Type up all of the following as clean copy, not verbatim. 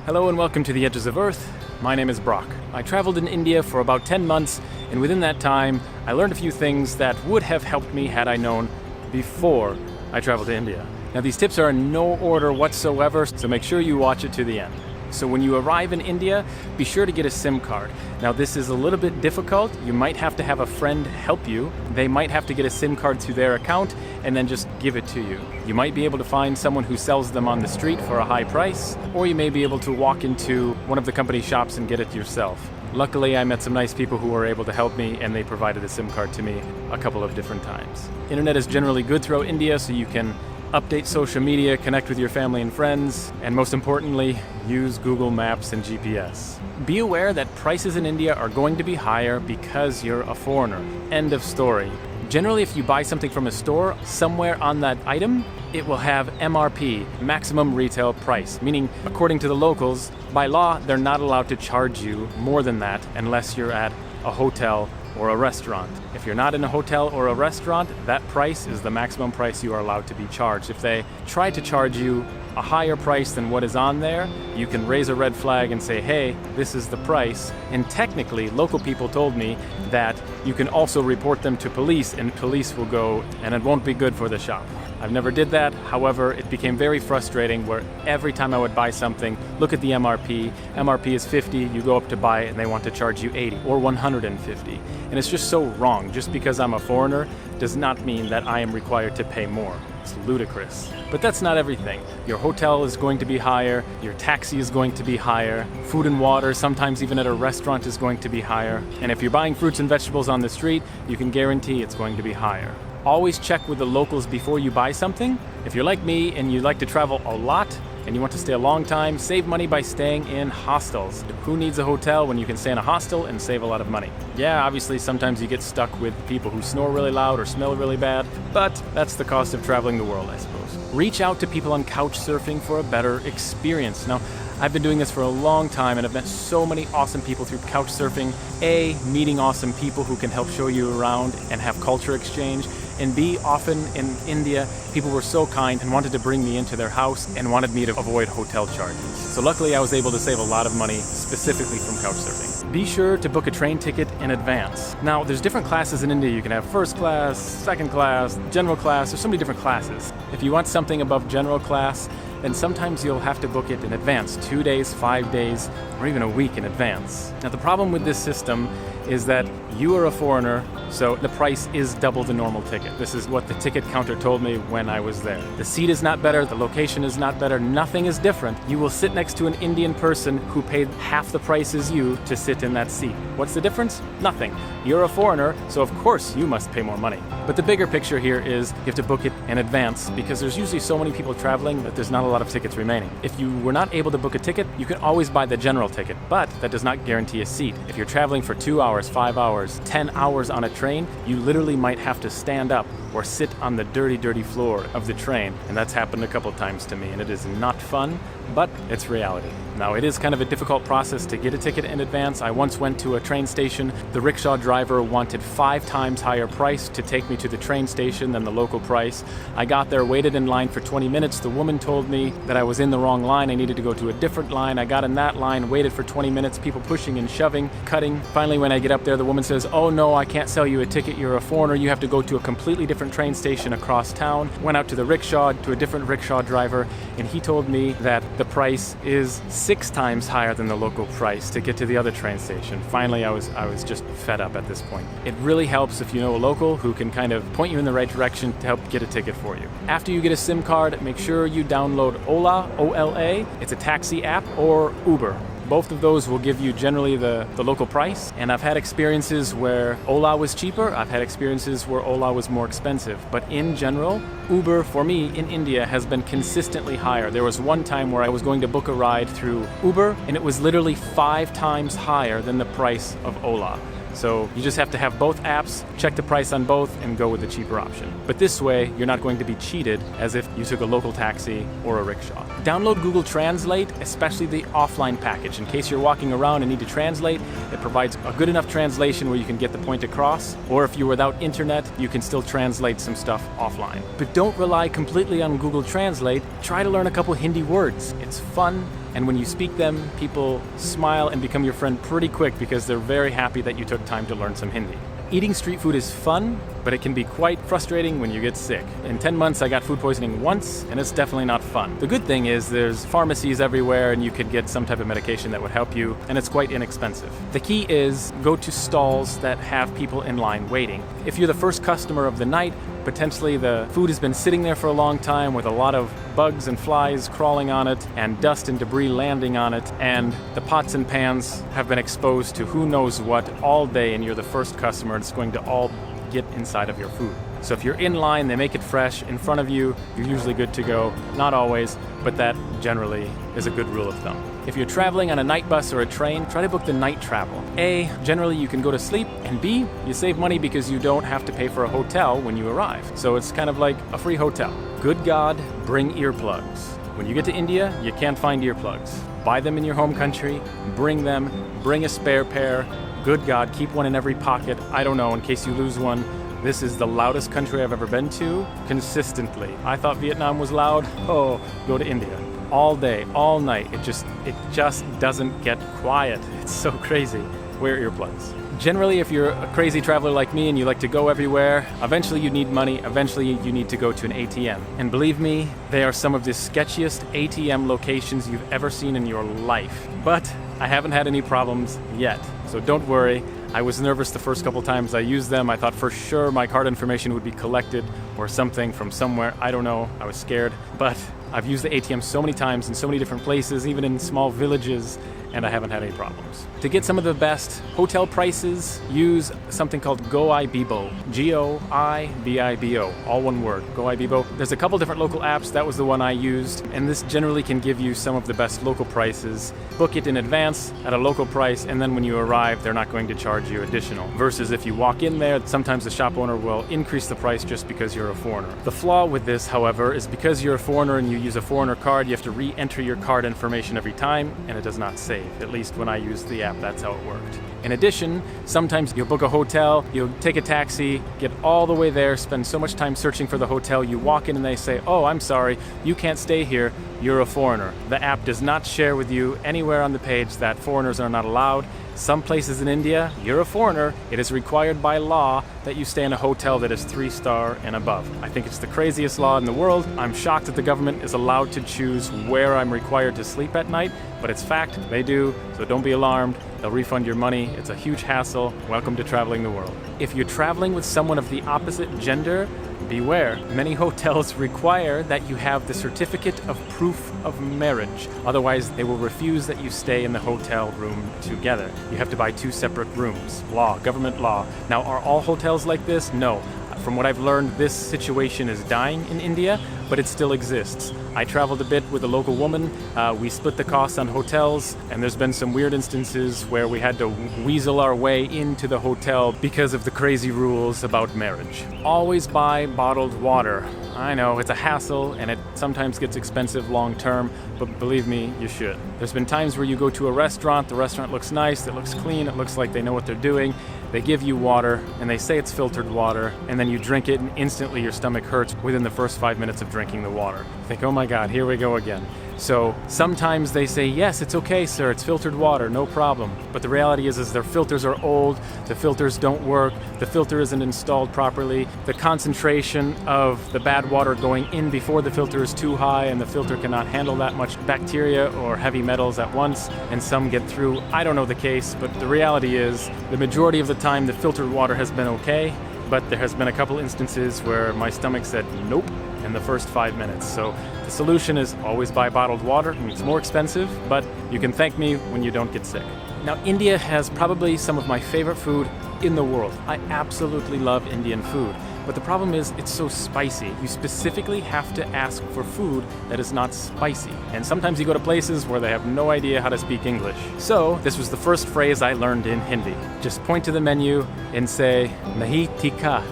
Hello and welcome to the Edges of Earth. My name is Brock. I traveled in India for about 10 months, and within that time, I learned a few things that would have helped me had I known before I traveled to India. Now, these tips are in no order whatsoever, so make sure you watch it to the end. So when you arrive in India, be sure to get a SIM card. Now, this is a little bit difficult. You might have to have a friend help you. They might have to get a SIM card through their account and then just give it to you. You might be able to find someone who sells them on the street for a high price, or you may be able to walk into one of the company shops and get it yourself. Luckily, I met some nice people who were able to help me, and they provided a SIM card to me a couple of different times. Internet is generally good throughout India, so you can update social media, connect with your family and friends, and most importantly, use Google Maps and GPS. Be aware that prices in India are going to be higher because you're a foreigner. End of story. Generally, if you buy something from a store, somewhere on that item, it will have MRP, maximum retail price, meaning according to the locals, by law, they're not allowed to charge you more than that unless you're at a hotel or a restaurant. If you're not in a hotel or a restaurant, that price is the maximum price you are allowed to be charged. If they try to charge you a higher price than what is on there, you can raise a red flag and say, hey, this is the price. And technically, local people told me that you can also report them to police, and police will go, and it won't be good for the shop. I've never did that. However, it became very frustrating where every time I would buy something, look at the MRP. MRP is 50, you go up to buy it and they want to charge you 80 or 150. And it's just so wrong. Just because I'm a foreigner does not mean that I am required to pay more. It's ludicrous. But that's not everything. Your hotel is going to be higher, your taxi is going to be higher, food and water, sometimes even at a restaurant, is going to be higher. And if you're buying fruits and vegetables on the street, you can guarantee it's going to be higher. Always check with the locals before you buy something. If you're like me and you like to travel a lot and you want to stay a long time, save money by staying in hostels. Who needs a hotel when you can stay in a hostel and save a lot of money? Yeah, obviously sometimes you get stuck with people who snore really loud or smell really bad, but that's the cost of traveling the world, I suppose. Reach out to people on Couchsurfing for a better experience. Now, I've been doing this for a long time and I've met so many awesome people through Couchsurfing. A, meeting awesome people who can help show you around and have culture exchange. And B, often in India, people were so kind and wanted to bring me into their house and wanted me to avoid hotel charges. So luckily I was able to save a lot of money specifically from Couchsurfing. Be sure to book a train ticket in advance. Now, there's different classes in India. You can have first class, second class, general class. There's so many different classes. If you want something above general class, then sometimes you'll have to book it in advance, 2 days, 5 days, or even a week in advance. Now, the problem with this system is that you are a foreigner, so the price is double the normal ticket. This is what the ticket counter told me when I was there. The seat is not better, the location is not better, nothing is different. You will sit next to an Indian person who paid half the price as you to sit in that seat. What's the difference? Nothing. You're a foreigner, so of course you must pay more money. But the bigger picture here is you have to book it in advance because there's usually so many people traveling that there's not a lot of tickets remaining. If you were not able to book a ticket, you can always buy the general ticket, but that does not guarantee a seat. If you're traveling for 2 hours, 5 hours, 10 hours on a train, you literally might have to stand up or sit on the dirty floor of the train. And that's happened a couple times to me, and it is not fun, but it's reality. Now, it is kind of a difficult process to get a ticket in advance. I once went to a train station. The rickshaw driver wanted 5 times higher price to take me to the train station than the local price. I got there, waited in line for 20 minutes. The woman told me that I was in the wrong line. I needed to go to a different line. I got in that line, waited for 20 minutes, people pushing and shoving, cutting. Finally, when I get up there, the woman says, oh no, I can't sell you a ticket. You're a foreigner. You have to go to a completely different train station across town. Went out to the rickshaw, to a different rickshaw driver, and he told me that the price is 6 times higher than the local price to get to the other train station. Finally, I was just fed up at this point. It really helps if you know a local who can kind of point you in the right direction to help get a ticket for you. After you get a SIM card, make sure you download Ola, O-L-A. It's a taxi app, or Uber. Both of those will give you generally the local price, and I've had experiences where Ola was cheaper, I've had experiences where Ola was more expensive, but in general, Uber for me in India has been consistently higher. There was one time where I was going to book a ride through Uber, and it was literally 5 times higher than the price of Ola. So you just have to have both apps, check the price on both, and go with the cheaper option. But this way, you're not going to be cheated as if you took a local taxi or a rickshaw. Download Google Translate, especially the offline package. In case you're walking around and need to translate, it provides a good enough translation where you can get the point across. Or if you're without internet, you can still translate some stuff offline. But don't rely completely on Google Translate. Try to learn a couple Hindi words. It's fun and when you speak them, people smile and become your friend pretty quick because they're very happy that you took time to learn some Hindi. Eating street food is fun, but it can be quite frustrating when you get sick. In 10 months, I got food poisoning once, and it's definitely not fun. The good thing is there's pharmacies everywhere, and you could get some type of medication that would help you, and it's quite inexpensive. The key is go to stalls that have people in line waiting. If you're the first customer of the night, potentially the food has been sitting there for a long time with a lot of bugs and flies crawling on it and dust and debris landing on it, and the pots and pans have been exposed to who knows what all day, and you're the first customer. It's going to all get inside of your food. So if you're in line, they make it fresh in front of you, you're usually good to go. Not always, but that generally is a good rule of thumb. If you're traveling on a night bus or a train, try to book the night travel. A, generally you can go to sleep, and B, you save money because you don't have to pay for a hotel when you arrive. So it's kind of like a free hotel. Good God, bring earplugs. When you get to India, you can't find earplugs. Buy them in your home country, bring them, bring a spare pair. Good God, keep one in every pocket. I don't know, in case you lose one. This is the loudest country I've ever been to, consistently. I thought Vietnam was loud. Oh, go to India. All day, all night. It just doesn't get quiet. It's so crazy. Wear earplugs. Generally, if you're a crazy traveler like me and you like to go everywhere, eventually you need money, eventually you need to go to an ATM. And believe me, they are some of the sketchiest ATM locations you've ever seen in your life. But I haven't had any problems yet, so don't worry. I was nervous the first couple times I used them. I thought for sure my card information would be collected or something from somewhere. I don't know. I was scared. But I've used the ATM so many times in so many different places, even in small villages, and I haven't had any problems. To get some of the best hotel prices, use something called GoIbibo. G-O-I-B-I-B-O. All one word. GoIbibo. There's a couple different local apps. That was the one I used, and this generally can give you some of the best local prices. Book it in advance at a local price, and then when you arrive, they're not going to charge you additional. Versus if you walk in there, sometimes the shop owner will increase the price just because you're a foreigner. The flaw with this, however, is because you're a foreigner and you use a foreigner card, you have to re-enter your card information every time, and it does not save. At least when I used the app, that's how it worked. In addition, sometimes you'll book a hotel, you'll take a taxi, get all the way there, spend so much time searching for the hotel, you walk in and they say, "Oh, I'm sorry, you can't stay here, you're a foreigner." The app does not share with you anywhere on the page that foreigners are not allowed. Some places in India, you're a foreigner, it is required by law that you stay in a hotel that is 3-star and above. I think it's the craziest law in the world. I'm shocked that the government is allowed to choose where I'm required to sleep at night, but it's fact, they do, so don't be alarmed. They'll refund your money. It's a huge hassle. Welcome to traveling the world. If you're traveling with someone of the opposite gender, beware. Many hotels require that you have the certificate of proof of marriage. Otherwise, they will refuse that you stay in the hotel room together. You have to buy 2 separate rooms. Law, government law. Now, are all hotels like this? No. From what I've learned, this situation is dying in India, but it still exists. I traveled a bit with a local woman. We split the costs on hotels, and there's been some weird instances where we had to weasel our way into the hotel because of the crazy rules about marriage. Always buy bottled water. I know, it's a hassle, and it sometimes gets expensive long term, but believe me, you should. There's been times where you go to a restaurant, the restaurant looks nice, it looks clean, it looks like they know what they're doing. They give you water, and they say it's filtered water, and then you drink it, and instantly your stomach hurts within the first 5 minutes of drinking the water. You think, oh my God, here we go again. So sometimes they say, yes, it's okay, sir, it's filtered water, no problem. But the reality is their filters are old, the filters don't work, the filter isn't installed properly, the concentration of the bad water going in before the filter is too high, and the filter cannot handle that much bacteria or heavy metals at once, and some get through. I don't know the case, but the reality is the majority of the time the filtered water has been okay, but there has been a couple instances where my stomach said nope in the first 5 minutes. So the solution is always buy bottled water. It's more expensive, but you can thank me when you don't get sick. Now, India has probably some of my favorite food in the world. I absolutely love Indian food, but the problem is it's so spicy. You specifically have to ask for food that is not spicy. And sometimes you go to places where they have no idea how to speak English. So this was the first phrase I learned in Hindi. Just point to the menu and say, nahi tikka.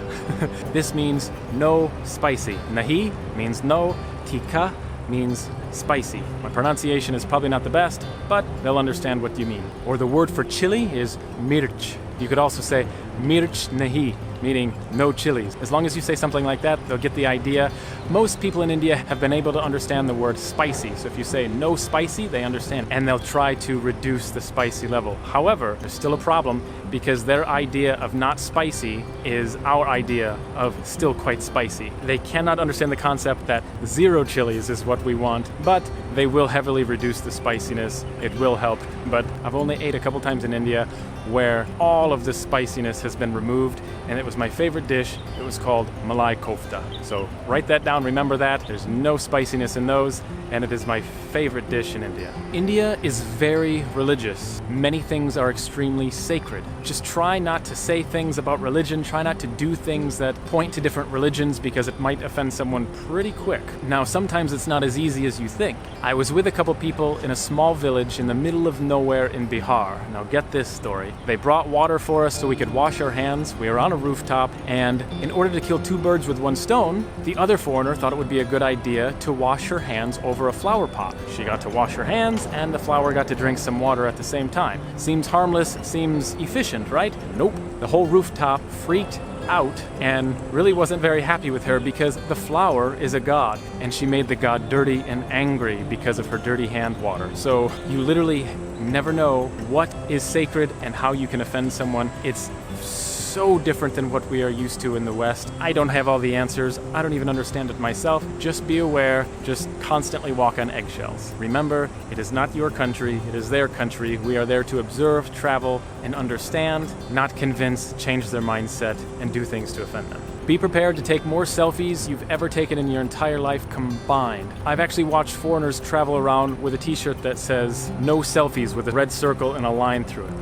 This means no spicy. Nahi means no, tikka means spicy. My pronunciation is probably not the best, but they'll understand what you mean. Or the word for chili is mirch. You could also say mirch nahi. meaning no chilies. As long as you say something like that, they'll get the idea. Most people in India have been able to understand the word spicy. So if you say no spicy, they understand, and they'll try to reduce the spicy level. However, there's still a problem because their idea of not spicy is our idea of still quite spicy. They cannot understand the concept that 0 chilies is what we want, but they will heavily reduce the spiciness. It will help, but I've only ate a couple times in India where all of the spiciness has been removed, and it was my favorite dish. It was called Malai Kofta. So write that down, remember that. There's no spiciness in those, and it is my favorite dish in India. India is very religious. Many things are extremely sacred. Just try not to say things about religion, try not to do things that point to different religions because it might offend someone pretty quick. Now, sometimes it's not as easy as you think. I was with a couple people in a small village in the middle of nowhere in Bihar. Now get this story. They brought water for us so we could wash our hands. We were on a rooftop, and in order to kill 2 birds with 1 stone, the other foreigner thought it would be a good idea to wash her hands over a flower pot. She got to wash her hands, and the flower got to drink some water at the same time. Seems harmless, seems efficient, right? Nope. The whole rooftop freaked out and really wasn't very happy with her because the flower is a god, and she made the god dirty and angry because of her dirty hand water. So you literally never know what is sacred and how you can offend someone. It's so different than what we are used to in the West. I don't have all the answers. I don't even understand it myself. Just be aware. Just constantly walk on eggshells. Remember, it is not your country. It is their country. We are there to observe, travel, and understand, not convince, change their mindset, and do things to offend them. Be prepared to take more selfies you've ever taken in your entire life combined. I've actually watched foreigners travel around with a t-shirt that says, "No selfies," with a red circle and a line through it,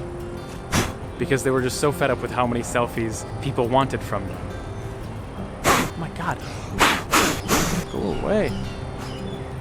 because they were just so fed up with how many selfies people wanted from them. Oh my God. Go away.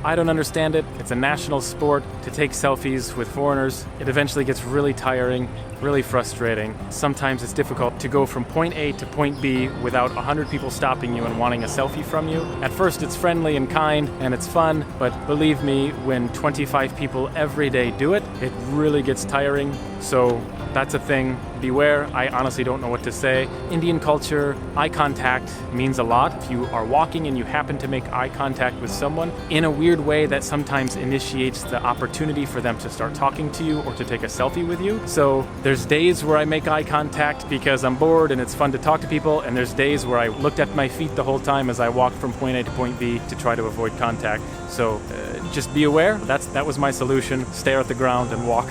I don't understand it. It's a national sport to take selfies with foreigners. It eventually gets really tiring, really frustrating. Sometimes it's difficult to go from point A to point B without 100 people stopping you and wanting a selfie from you. At first it's friendly and kind and it's fun, but believe me, when 25 people every day do it, it really gets tiring. So that's a thing. Beware. I honestly don't know what to say. Indian culture, eye contact means a lot. If you are walking and you happen to make eye contact with someone, in a weird way that sometimes initiates the opportunity for them to start talking to you or to take a selfie with you. So there's days where I make eye contact because I'm bored and it's fun to talk to people, and there's days where I looked at my feet the whole time as I walked from point A to point B to try to avoid contact. So just be aware. That was my solution. Stare at the ground and walk.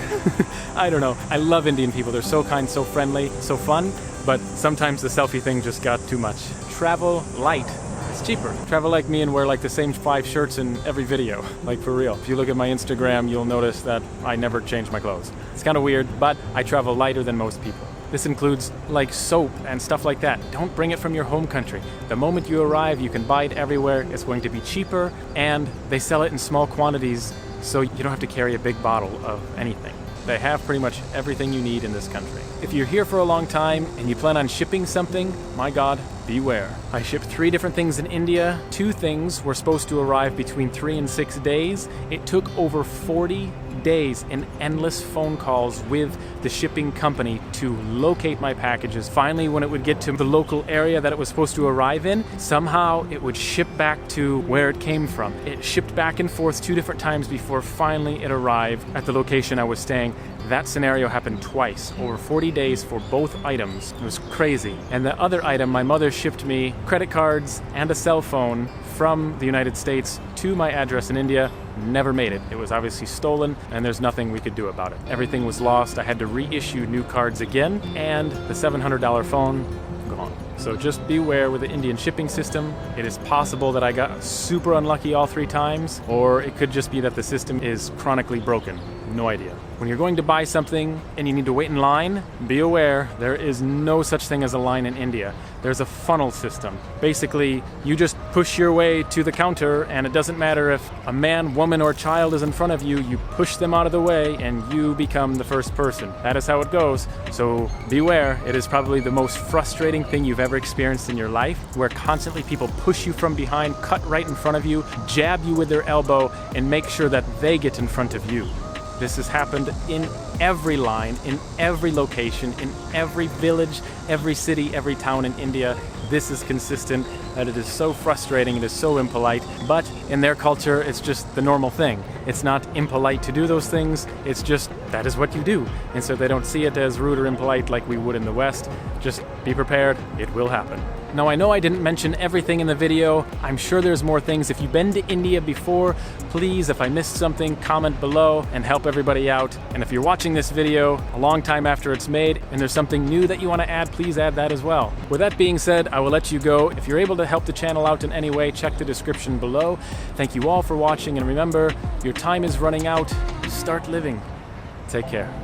I don't know. I love Indian people. They're so kind, so friendly, so fun, but sometimes the selfie thing just got too much. Travel light. It's cheaper. Travel like me and wear like the same 5 shirts in every video, like for real. If you look at my Instagram, you'll notice that I never change my clothes. It's kind of weird, but I travel lighter than most people. This includes like soap and stuff like that. Don't bring it from your home country. The moment you arrive, you can buy it everywhere. It's going to be cheaper, and they sell it in small quantities, so you don't have to carry a big bottle of anything. They have pretty much everything you need in this country. If you're here for a long time and you plan on shipping something, my God, beware. I shipped 3 different things in India. 2 things were supposed to arrive between 3 and 6 days. It took over 40 days and endless phone calls with the shipping company to locate my packages. Finally, when it would get to the local area that it was supposed to arrive in, somehow it would ship back to where it came from. It shipped back and forth 2 different times before finally it arrived at the location I was staying. That scenario happened twice, over 40 days for both items. It was crazy. And the other item, my mother shipped me credit cards and a cell phone from the United States to my address in India. Never made it. It was obviously stolen, and there's nothing we could do about it. Everything was lost. I had to reissue new cards again, and the $700 phone, gone. So just beware with the Indian shipping system. It is possible that I got super unlucky all 3 times, or it could just be that the system is chronically broken. No idea. When you're going to buy something and you need to wait in line, be aware there is no such thing as a line in India. There's a funnel system. Basically, you just push your way to the counter, and it doesn't matter if a man, woman, or child is in front of you, you push them out of the way and you become the first person. That is how it goes. So beware. It is probably the most frustrating thing you've ever experienced in your life, where constantly people push you from behind, cut right in front of you, jab you with their elbow, and make sure that they get in front of you. This has happened in every line, in every location, in every village, every city, every town in India. This is consistent, that it is so frustrating, it is so impolite, but in their culture, it's just the normal thing. It's not impolite to do those things, it's just that is what you do. And so they don't see it as rude or impolite like we would in the West. Just be prepared, it will happen. Now I know I didn't mention everything in the video. I'm sure there's more things. If you've been to India before, please, if I missed something, comment below and help everybody out. And if you're watching this video a long time after it's made and there's something new that you want to add, please add that as well. With that being said, I will let you go. If you're able to help the channel out in any way, check the description below. Thank you all for watching, and remember, your time is running out. Start living. Take care.